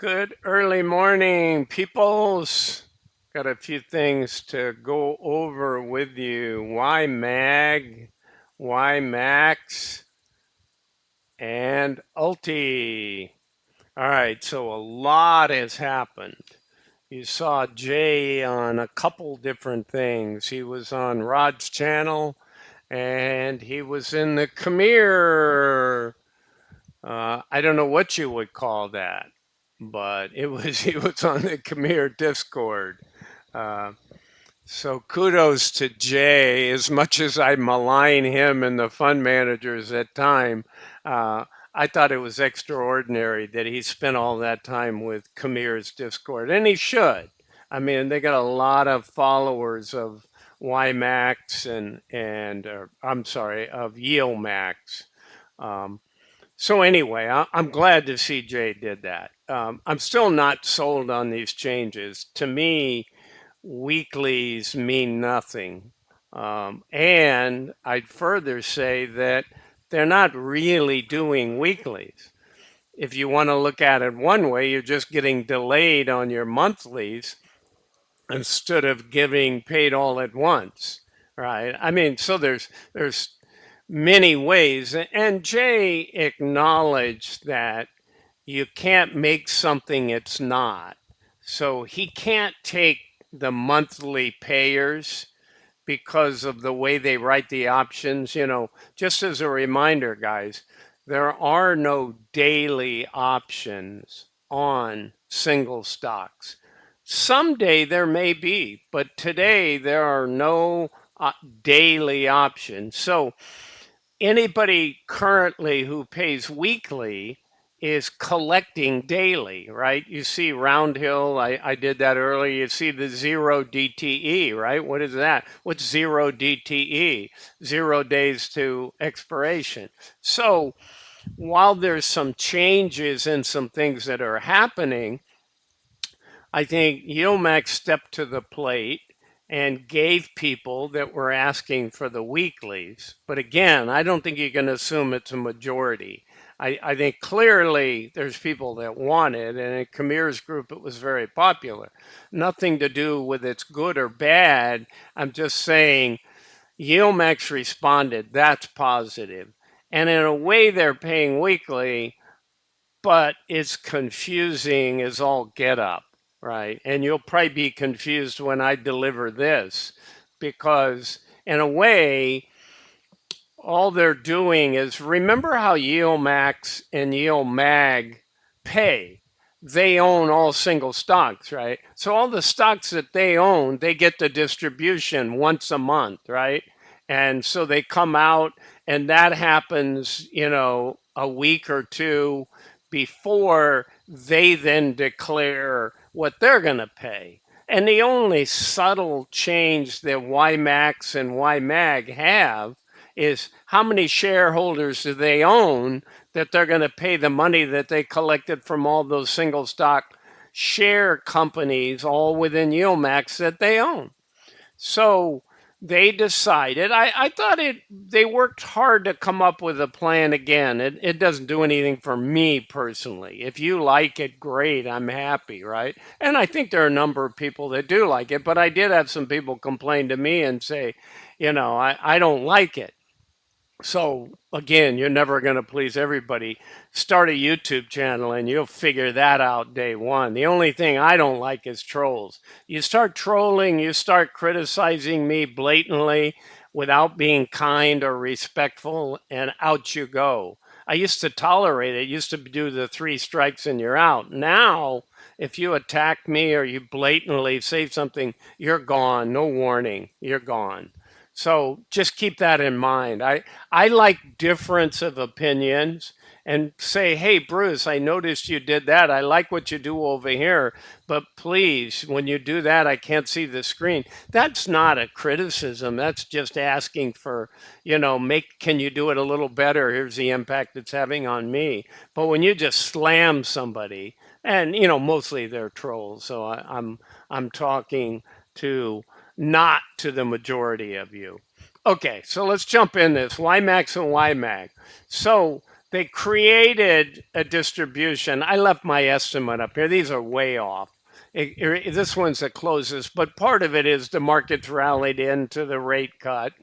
Good early morning, peoples. Got a few things to go over with you. YMAG, YMAX, and Ulti. All right, so a lot has happened. You saw Jay on a couple different things. He was on Rod's channel and he was in the Khmer. I don't know what you would call that, but it was he was on the Khmer Discord. Uh, so kudos to Jay. As much as I malign him and the fund managers at time, uh, I thought it was extraordinary that he spent all that time with Khmer's Discord, and he should. I mean, they got a lot of followers of YMAX and I'm sorry, of YIELDMAX. Um, so anyway, I'm glad to see Jay did that. I'm still not sold on these changes. To me, weeklies mean nothing. And I'd further say that they're not really doing weeklies. If you want to look at it one way, you're just getting delayed on your monthlies instead of giving paid all at once, right? I mean, so there's many ways, and Jay acknowledged that you can't make something it's not. So he can't take the monthly payers because of the way they write the options. Just as a reminder, guys, there are no daily options on single stocks. Someday there may be, but today there are no daily options. So anybody currently who pays weekly is collecting daily, right? You see Roundhill, I did that earlier. You see the zero DTE, right? What is that? What's zero DTE? 0 days to expiration. So while there's some changes and some things that are happening, I think YIELDMAX stepped to the plate and gave people that were asking for the weeklies. But again, I don't think you can assume it's a majority. I think clearly there's people that want it, and in Khmer's group it was very popular. Nothing to do with it's good or bad. I'm just saying YIELDMAX responded, that's positive. And in a way, they're paying weekly, but it's confusing as all get up, right? And you'll probably be confused when I deliver this because, in a way, all they're doing is remember how YIELDMAX and YIELDMAG pay. They own all single stocks, right? So all the stocks that they own, they get the distribution once a month, right? And so they come out, and that happens, a week or two before they then declare what they're going to pay. And the only subtle change that YMAX and YMAG have is how many shareholders do they own that they're going to pay the money that they collected from all those single stock share companies, all within YIELDMAX that they own. So they decided, I thought they worked hard to come up with a plan again. It doesn't do anything for me personally. If you like it, great, I'm happy, right? And I think there are a number of people that do like it, but I did have some people complain to me and say, I don't like it. So again, you're never going to please everybody. Start a YouTube channel and you'll figure that out day one. The only thing I don't like is trolls. You start trolling, you start criticizing me blatantly without being kind or respectful, and out you go. I used to tolerate it. Used to do the 3 strikes and you're out. Now, if you attack me or you blatantly say something, you're gone. No warning. You're gone. So just keep that in mind. I like difference of opinions and say, hey, Bruce, I noticed you did that. I like what you do over here, but please, when you do that, I can't see the screen. That's not a criticism. That's just asking for, can you do it a little better? Here's the impact it's having on me. But when you just slam somebody, and mostly they're trolls, so I'm talking to not to the majority of you. Okay, so let's jump in this YMAX and YMAG. So they created a distribution. I left my estimate up here. These are way off. This one's the closest, but part of it is the market's rallied into the rate cut.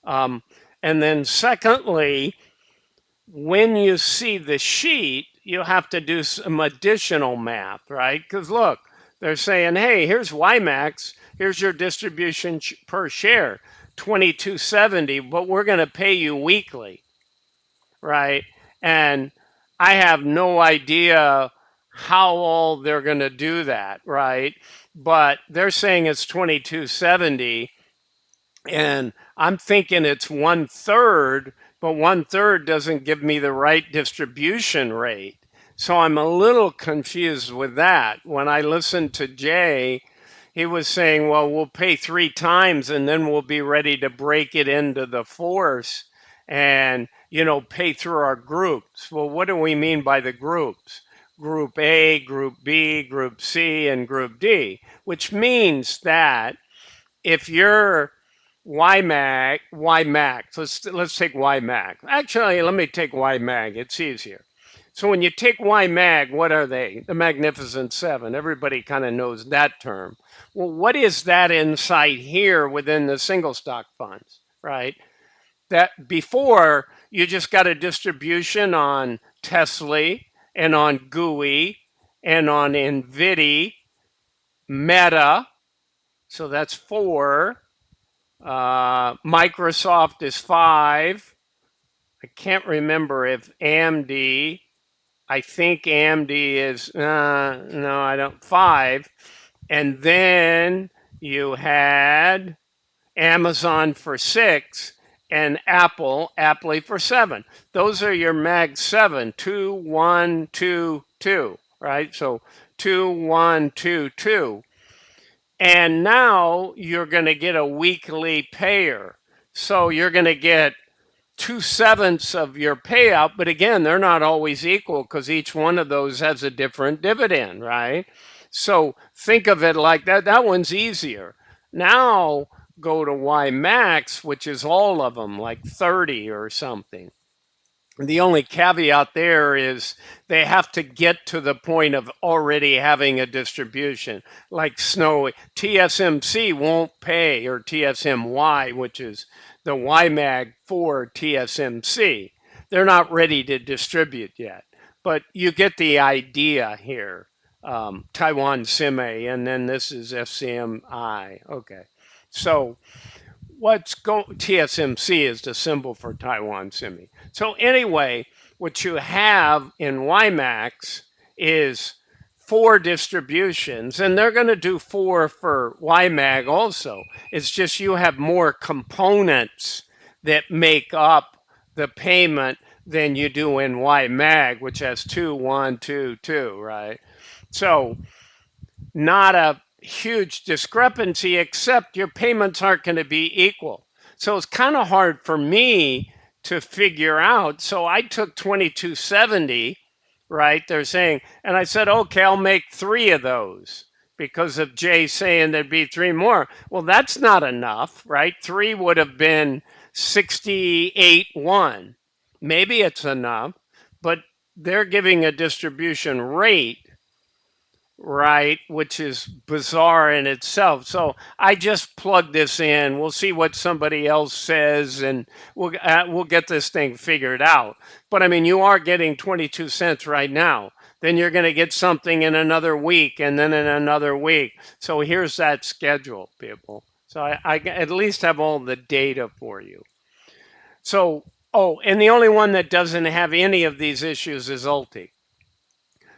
Um, and then secondly, when you see the sheet, you have to do some additional math, right? Because look, they're saying, hey, here's YMAX, here's your distribution per share, 2270, but we're going to pay you weekly, right? And I have no idea how all they're going to do that, right? But they're saying it's 2270, and I'm thinking it's 1/3, but 1/3 doesn't give me the right distribution rate. So I'm a little confused with that. When I listened to Jay, he was saying, well, we'll pay 3 times and then we'll be ready to break it into the force and, pay through our groups. Well, what do we mean by the groups? Group A, Group B, Group C, and Group D, which means that if you're YMAG, let's take YMAG. Actually, let me take YMAG. It's easier. So when you take YMAG, what are they? The Magnificent Seven. Everybody kind of knows that term. Well, what is that insight here within the single stock funds, right? That before you just got a distribution on Tesla and on GUI and on NVIDIA, Meta. So that's 4. Microsoft is 5. I can't remember if AMD. I think AMD is no, I don't 5. And then you had Amazon for 6 and Apple for 7. Those are your Mag 7, 2, 1, 2, 2, right? So 2, 1, 2, 2. And now you're going to get a weekly payer. So you're going to get 2/7 of your payout. But again, they're not always equal because each one of those has a different dividend, right? So think of it like that. That one's easier. Now go to YMAX, which is all of them, like 30 or something. The only caveat there is they have to get to the point of already having a distribution. Like Snowy, TSMC won't pay, or TSMY, which is the YMAG for TSMC. They're not ready to distribute yet. But you get the idea here. Taiwan SIMA, and then this is FCMI. Okay. So TSMC is the symbol for Taiwan Semi. So anyway, what you have in YMAX is 4 distributions, and they're going to do 4 for YMAG also. It's just you have more components that make up the payment than you do in YMAG, which has 2, 1, 2, 2, right? So not a huge discrepancy, except your payments aren't going to be equal. So it's kind of hard for me to figure out. So I took 2270, right? They're saying, and I said, okay, I'll make 3 of those because of Jay saying there'd be 3 more. Well, that's not enough, right? 3 would have been 68.1. Maybe it's enough, but they're giving a distribution rate, right, which is bizarre in itself. So I just plug this in. We'll see what somebody else says, and we'll get this thing figured out. But I mean, you are getting 22 cents right now. Then you're going to get something in another week, and then in another week. So here's that schedule, people. So I at least have all the data for you. So, and the only one that doesn't have any of these issues is Ulti.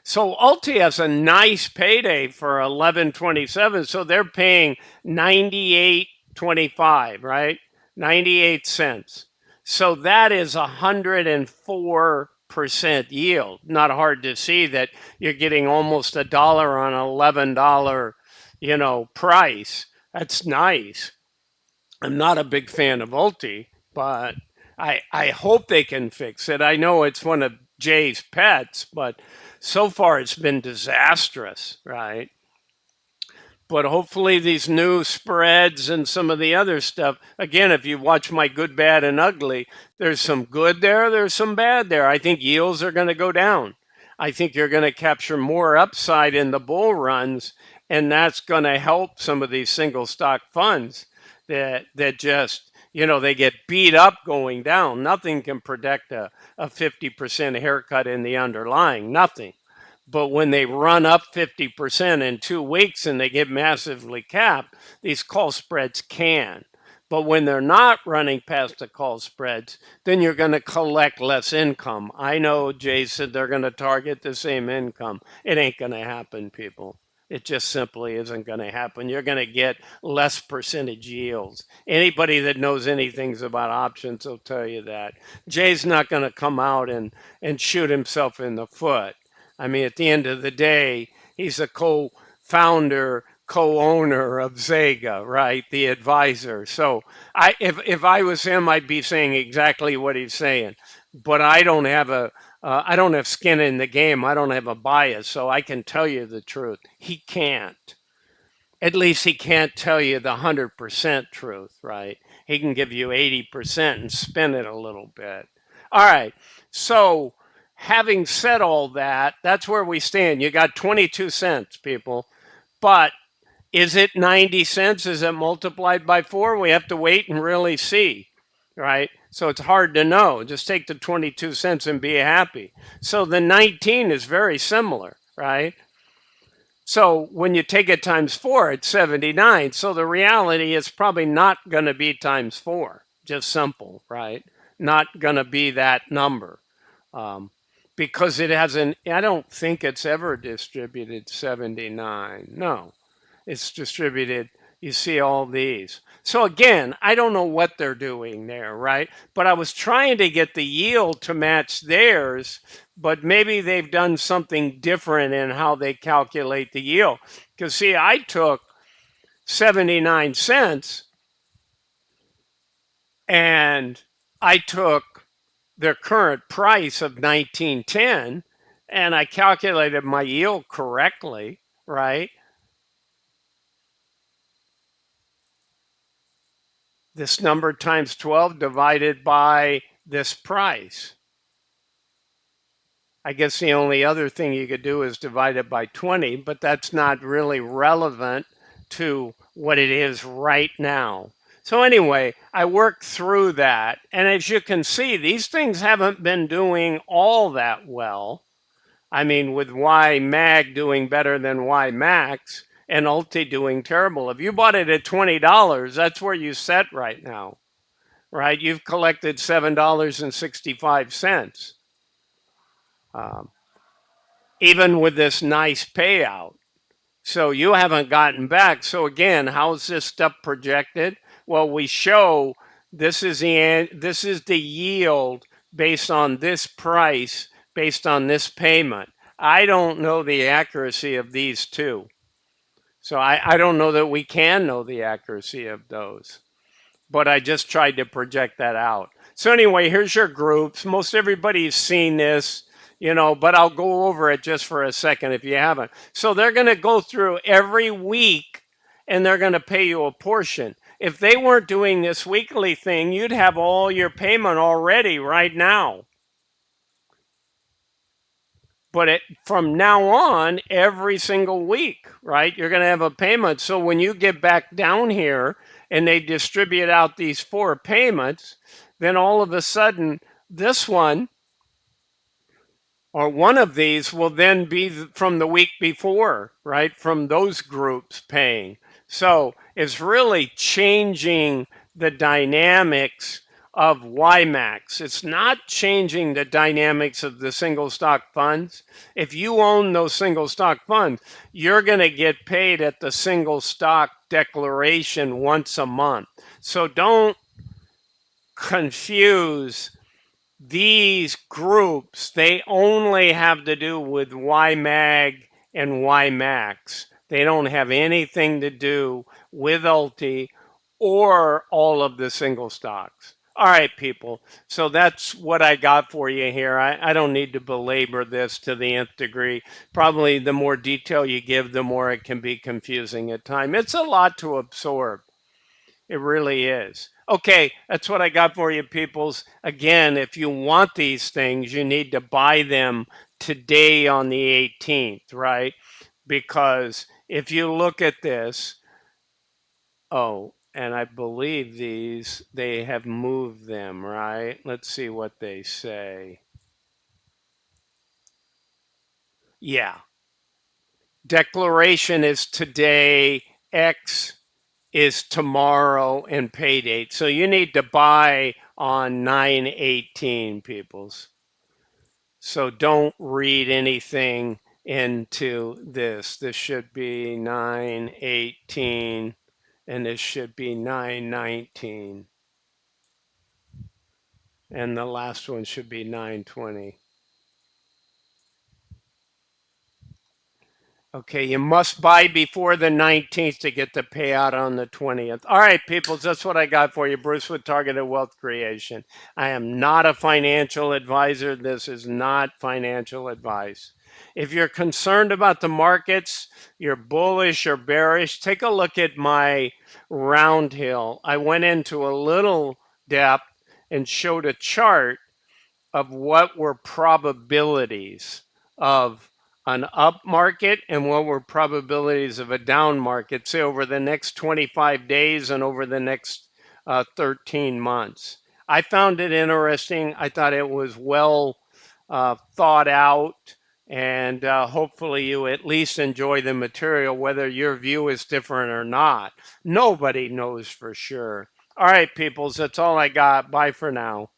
So Ulti has a nice payday for 11.27. So they're paying 98.25, right? 98 cents. So that is 104% yield. Not hard to see that you're getting almost $1 on an $11, price. That's nice. I'm not a big fan of Ulti, but I hope they can fix it. I know it's one of Jay's pets, but so far it's been disastrous, right? But hopefully these new spreads and some of the other stuff, again, if you watch my good, bad, and ugly, there's some good there, there's some bad there. I think yields are going to go down. I think you're going to capture more upside in the bull runs, and that's going to help some of these single stock funds that just, they get beat up going down. Nothing can protect a 50% haircut in the underlying, nothing. But when they run up 50% in 2 weeks and they get massively capped, these call spreads can. But when they're not running past the call spreads, then you're going to collect less income. I know Jay said they're going to target the same income. It ain't going to happen, people. It just simply isn't going to happen. You're going to get less percentage yields. Anybody that knows anything about options will tell you that. Jay's not going to come out and shoot himself in the foot. I mean, at the end of the day, he's a co-founder, co-owner of Zega, right? The advisor. So if I was him, I'd be saying exactly what he's saying. But I don't have skin in the game. I don't have a bias, so I can tell you the truth. He can't. At least he can't tell you the 100% truth, right? He can give you 80% and spin it a little bit. All right. So, having said all that, that's where we stand. You got 22 cents, people. But is it 90 cents? Is it multiplied by 4? We have to wait and really see, right? So it's hard to know. Just take the 22 cents and be happy. So the 19 is very similar, right? So when you take it times 4, it's 79. So the reality is probably not going to be times 4. Just simple, right? Not going to be that number. Because it hasn't, I don't think it's ever distributed 79. No, it's distributed. You see all these. So again, I don't know what they're doing there, right? But I was trying to get the yield to match theirs, but maybe they've done something different in how they calculate the yield. Because see, I took 79 cents and I took their current price of 19.10 and I calculated my yield correctly, right? This number times 12 divided by this price. I guess the only other thing you could do is divide it by 20, but that's not really relevant to what it is right now. So anyway, I worked through that. And as you can see, these things haven't been doing all that well. I mean, with YMAG doing better than YMAX and Ulti doing terrible. If you bought it at $20, that's where you set right now, right? You've collected $7.65, even with this nice payout. So you haven't gotten back. So again, how's this stuff projected? Well, we show this is the yield based on this price, based on this payment. I don't know the accuracy of these two. So I don't know that we can know the accuracy of those. But I just tried to project that out. So anyway, here's your groups. Most everybody's seen this, but I'll go over it just for a second if you haven't. So they're going to go through every week and they're going to pay you a portion. If they weren't doing this weekly thing, you'd have all your payment already right now. But from now on, every single week, right, you're going to have a payment. So when you get back down here and they distribute out these 4 payments, then all of a sudden, this one or one of these will then be from the week before, right, from those groups paying. So it's really changing the dynamics of YMAX. It's not changing the dynamics of the single stock funds. If you own those single stock funds, you're going to get paid at the single stock declaration once a month. So don't confuse these groups. They only have to do with YMAG and YMAX. They don't have anything to do with Ulti or all of the single stocks. All right, people. So that's what I got for you here. I don't need to belabor this to the nth degree. Probably the more detail you give, the more it can be confusing at times. It's a lot to absorb. It really is. Okay, that's what I got for you, peoples. Again, if you want these things, you need to buy them today on the 18th, right? Because if you look at this, oh, and I believe these, they have moved them, right? Let's see what they say. Yeah. Declaration is today, X is tomorrow, and pay date. So you need to buy on 9/18, peoples. So don't read anything into this. This should be 9/18 and this should be 9/19. And the last one should be 9/20. Okay, you must buy before the 19th to get the payout on the 20th. All right, peoples, that's what I got for you. Bruce with Targeted Wealth Creation. I am not a financial advisor. This is not financial advice. If you're concerned about the markets, you're bullish or bearish, take a look at my round hill. I went into a little depth and showed a chart of what were probabilities of an up market and what were probabilities of a down market, say over the next 25 days and over the next 13 months. I found it interesting. I thought it was well thought out, and hopefully you at least enjoy the material, whether your view is different or not. Nobody knows for sure. All right, peoples, that's all I got. Bye for now.